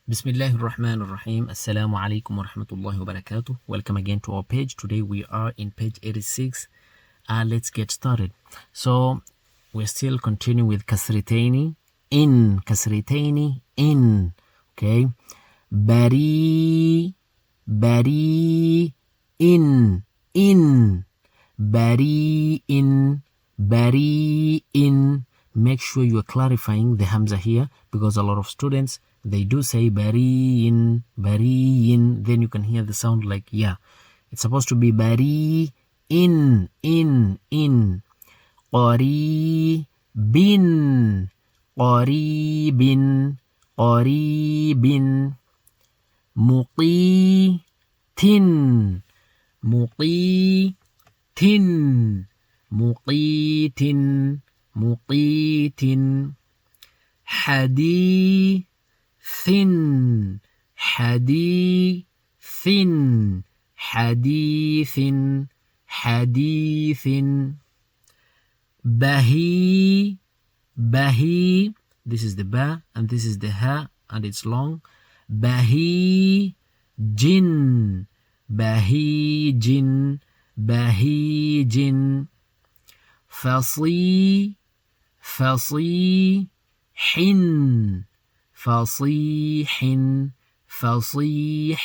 Bismillahir Rahmanir Rahim. Assalamu alaikum wa rahmatullahi wa barakatuh. Welcome again to our page. Today we are in page 86. Let's get started. So we're still continuing with kasritaini. In. Kasritaini. In. Okay. Bari. Bari. In. In. Bari. In. Bari. In. Make sure you are clarifying the hamza here, because a lot of students, they do say bariin, bariin. Then you can hear the sound like yeah. It's supposed to be bari in. Qari bin, qari bin, qari bin. Muqi tin, muqi tin, muqitin, muqitin. Hadi thin, hadithin, hadithin, hadithin. Bahi, bahi. This is the ba and this is the ha and it's long. Bahi jin, bahi jin, bahi jin. Fasi, fasi hin, فصيح فصيح.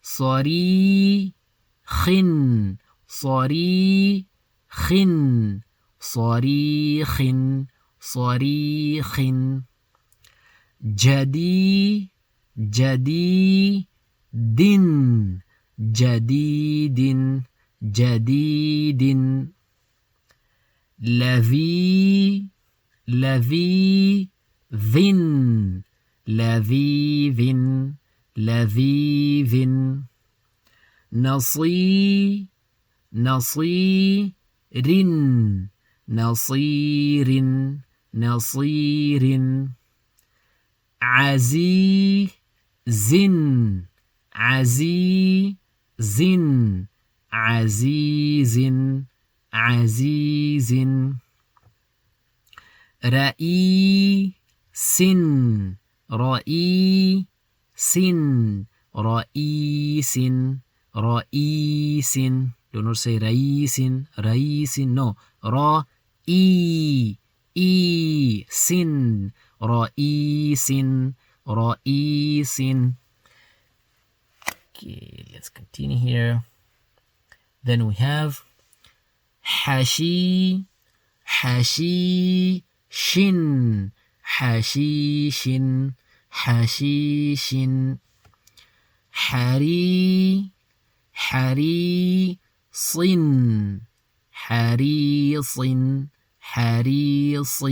صريخ صريخ صريخ صريخ. جدي جديد جديد جديد. لذي لذيذ لذيذ لذيذ. نصير نصير نصير نصير. عزيز عزيز عزيز عزيز. رئي سن رئيس رئيس رئيس. Do not say رئيس رئيس. No. رئي سن رئيس رئيس. Okay, let's continue here. Then we have حشي حشيش حشيش حشيش. حري حريص حريص حريص.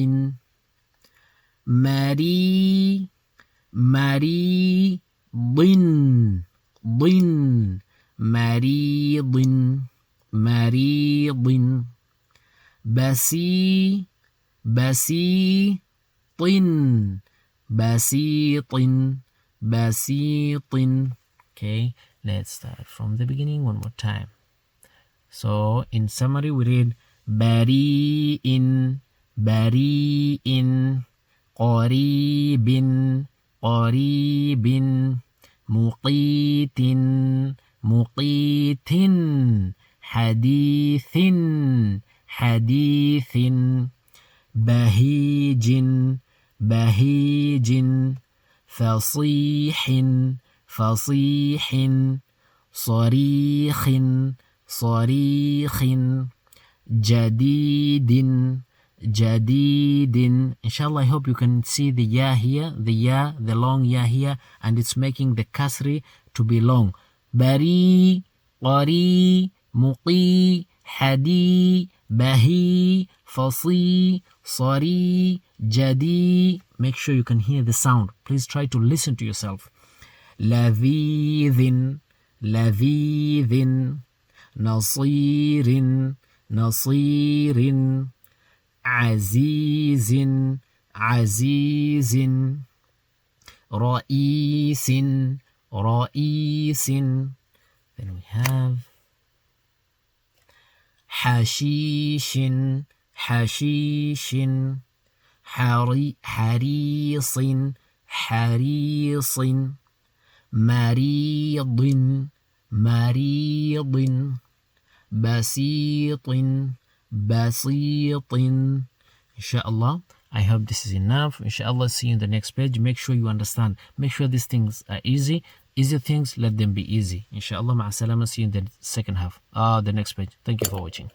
مري مريض مريض مريض. بسيط بسيط بسيط بسيط. Okay, let's start from the beginning one more time. So in summary we read بريء بريء قريب قريب مقيت مقيت حديث حديث. بهيج بهيج فصيح فصيح. صريخ صريخ. جديد جديد. Inshallah, I hope you can see the ya here, the long ya here, and it's making the kasri to be long. Bari, qari, muqi, hadi, bahi, fasi, sari, jadi. Make sure you can hear the sound. Please try to listen to yourself. لذيذ لذيذ. نصير نصير. عزيز عزيز. رئيس رئيس. Then we have حشيش حشيش. حريص حريص مريض مريض بسيط بسيط. Inshallah, I hope this is enough. Inshallah, see you in the next page. Make sure you understand. Make sure these things are easy. Easy things, let them be easy. Inshallah, ma'a salama. See you in the second half. The next page. Thank you for watching.